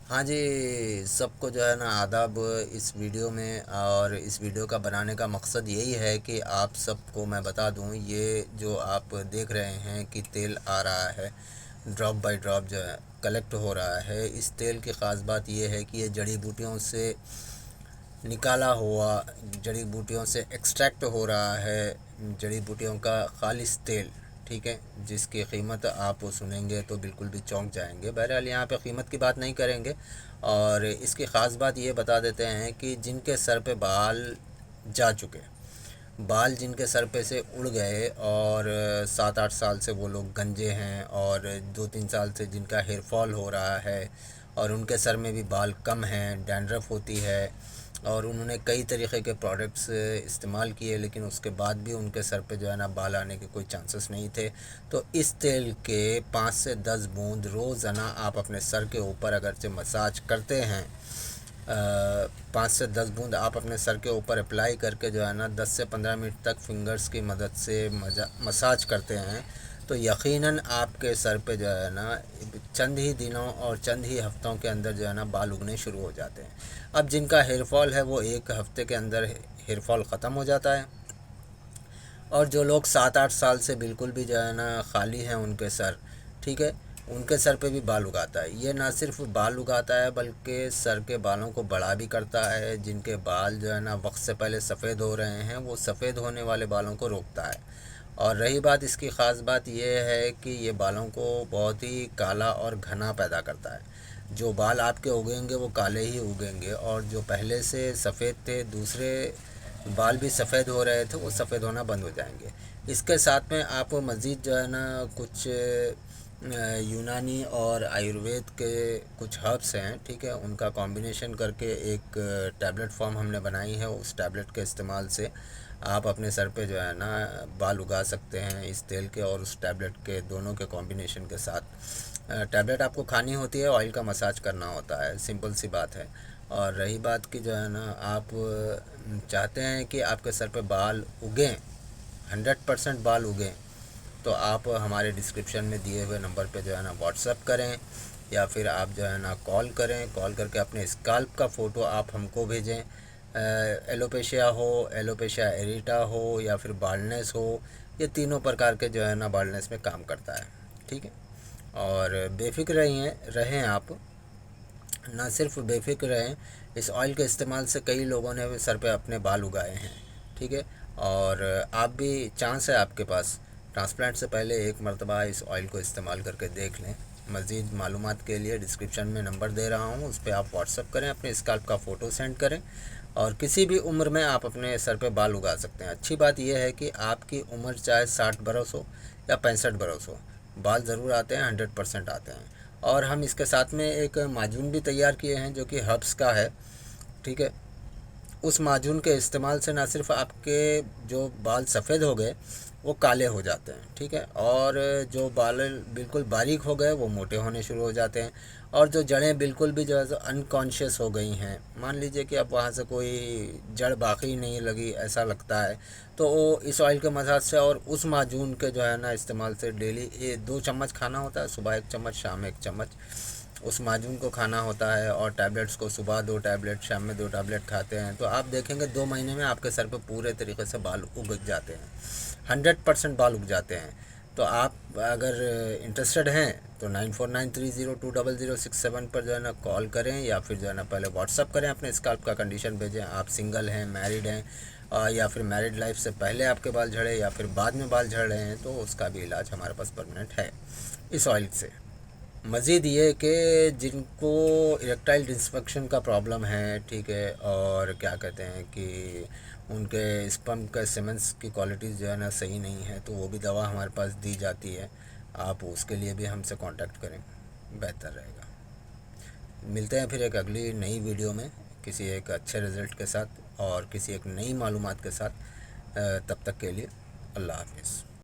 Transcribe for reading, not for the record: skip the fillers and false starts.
हाँ जी, सबको जो है ना आदाब इस वीडियो में। और इस वीडियो का बनाने का मकसद यही है कि आप सबको मैं बता दूं, ये जो आप देख रहे हैं कि तेल आ रहा है, ड्रॉप बाय ड्रॉप जो है कलेक्ट हो रहा है। इस तेल की ख़ास बात ये है कि ये जड़ी बूटियों से निकाला हुआ, जड़ी बूटियों से एक्सट्रैक्ट हो रहा है, जड़ी बूटियों का खालिस तेल। ठीक है, जिसकी कीमत आप सुनेंगे तो बिल्कुल भी चौंक जाएंगे। बहरहाल यहाँ पे कीमत की बात नहीं करेंगे। और इसकी ख़ास बात ये बता देते हैं कि जिनके सर पे बाल जा चुके, बाल जिनके सर पे से उड़ गए और 7-8 साल से वो लोग गंजे हैं, और 2-3 साल से जिनका हेयर फॉल हो रहा है और उनके सर में भी बाल कम हैं, डैंड्रफ होती है, और उन्होंने कई तरीक़े के प्रोडक्ट्स इस्तेमाल किए लेकिन उसके बाद भी उनके सर पे जो है ना बाल आने के कोई चांसेस नहीं थे। तो इस तेल के 5 से 10 बूंद रोज़ाना आप अपने सर के ऊपर अगर से मसाज करते हैं, 5 से 10 बूंद आप अपने सर के ऊपर अप्लाई करके जो है ना 10 से 15 मिनट तक फिंगर्स की मदद से मसाज करते हैं, तो यकीनन आपके सर पे जो है ना चंद ही दिनों और चंद ही हफ्तों के अंदर जो है ना बाल उगने शुरू हो जाते हैं। अब जिनका हेयर फॉल है वो 1 हफ्ते के अंदर हेयर फॉल ख़त्म हो जाता है, और जो लोग 7-8 साल से बिल्कुल भी जो है ना खाली हैं उनके सर, ठीक है, उनके सर पे भी बाल उगाता है। ये ना सिर्फ बाल उगाता है बल्कि सर के बालों को बड़ा भी करता है। जिनके बाल जो है ना वक्त से पहले सफ़ेद हो रहे हैं, वो सफ़ेद होने वाले बालों को रोकता है। और रही बात इसकी ख़ास बात यह है कि ये बालों को बहुत ही काला और घना पैदा करता है। जो बाल आपके उगेंगे वो काले ही उगेंगे, और जो पहले से सफ़ेद थे, दूसरे बाल भी सफ़ेद हो रहे थे, वो सफ़ेद होना बंद हो जाएंगे। इसके साथ में आप मज़ीद जो है ना कुछ यूनानी और आयुर्वेद के कुछ हर्ब्स हैं, ठीक है, उनका कॉम्बिनेशन करके एक टैबलेट फॉर्म हमने बनाई है। उस टैबलेट के इस्तेमाल से आप अपने सर पे जो है ना बाल उगा सकते हैं इस तेल के और उस टैबलेट के दोनों के कॉम्बिनेशन के साथ। टैबलेट आपको खानी होती है, ऑयल का मसाज करना होता है, सिंपल सी बात है। और रही बात कि जो है ना आप चाहते हैं कि आपके सर पे बाल उगें, 100% बाल उगें, तो आप हमारे डिस्क्रिप्शन में दिए हुए नंबर पे जो है ना व्हाट्सअप करें, या फिर आप जो है ना कॉल करें। कॉल करके अपने स्काल्प का फ़ोटो आप हमको भेजें। एलोपेशिया हो, एलोपेशिया एरिटा हो, या फिर बाल्डनेस हो, ये तीनों प्रकार के जो है ना बाल्डनेस में काम करता है। ठीक है, और बेफिक्र रहें आप, ना सिर्फ बेफिक्र रहें, इस ऑयल के इस्तेमाल से कई लोगों ने सर पे अपने बाल उगाए हैं। ठीक है, और आप भी, चांस है आपके पास, ट्रांसप्लांट से पहले एक मरतबा इस ऑयल को इस्तेमाल करके देख लें। मज़ीद मालूमात के लिए डिस्क्रिप्शन में नंबर दे रहा हूँ, उस पर आप व्हाट्सअप करें, अपने स्काल्प का फ़ोटो सेंड करें, और किसी भी उम्र में आप अपने सर पे बाल उगा सकते हैं। अच्छी बात यह है कि आपकी उम्र चाहे 60 बरस हो या 65 बरस हो, बाल ज़रूर आते हैं, 100% आते हैं। और हम इसके साथ में एक माजून भी तैयार किए हैं जो कि हर्ब्स का है। ठीक है, उस माजून के इस्तेमाल से ना सिर्फ आपके जो बाल सफ़ेद हो गए वो काले हो जाते हैं, ठीक है, और जो बाल बिल्कुल बारीक हो गए वो मोटे होने शुरू हो जाते हैं, और जो जड़ें बिल्कुल भी जो है सो अनकॉन्शियस हो गई हैं, मान लीजिए कि अब वहाँ से कोई जड़ बाकी नहीं लगी ऐसा लगता है, तो वो इस ऑयल के मसाज से और उस माजून के जो है ना इस्तेमाल से डेली ये 2 चम्मच खाना होता है, सुबह 1 चम्मच, शाम 1 चम्मच उस माजून को खाना होता है, और टैबलेट्स को सुबह 2 टैबलेट, शाम में 2 टैबलेट खाते हैं, तो आप देखेंगे 2 महीने में आपके सर पे पूरे तरीके से बाल उग जाते हैं, 100% बाल उग जाते हैं। तो आप अगर इंटरेस्टेड हैं तो 9493020067 पर जो है ना कॉल करें, या फिर जो है ना पहले व्हाट्सअप करें, अपने स्काल्प का कंडीशन भेजें। आप सिंगल हैं, मैरिड हैं, या फिर मैरिड लाइफ से पहले आपके बाल झड़े या फिर बाद में बाल झड़ रहे हैं, तो उसका भी इलाज हमारे पास परमानेंट है इस ऑयल से। मज़ीद ये कि जिनको इरेक्टाइल डिसफंक्शन का प्रॉब्लम है, ठीक है, और क्या कहते हैं कि उनके स्पर्म का सीमेंस की क्वालिटीज़ जो है ना सही नहीं है, तो वो भी दवा हमारे पास दी जाती है। आप उसके लिए भी हमसे कांटेक्ट करें, बेहतर रहेगा। मिलते हैं फिर एक अगली नई वीडियो में किसी एक अच्छे रिज़ल्ट के साथ और किसी एक नई मालूमात के साथ। तब तक के लिए अल्लाह हाफिज़।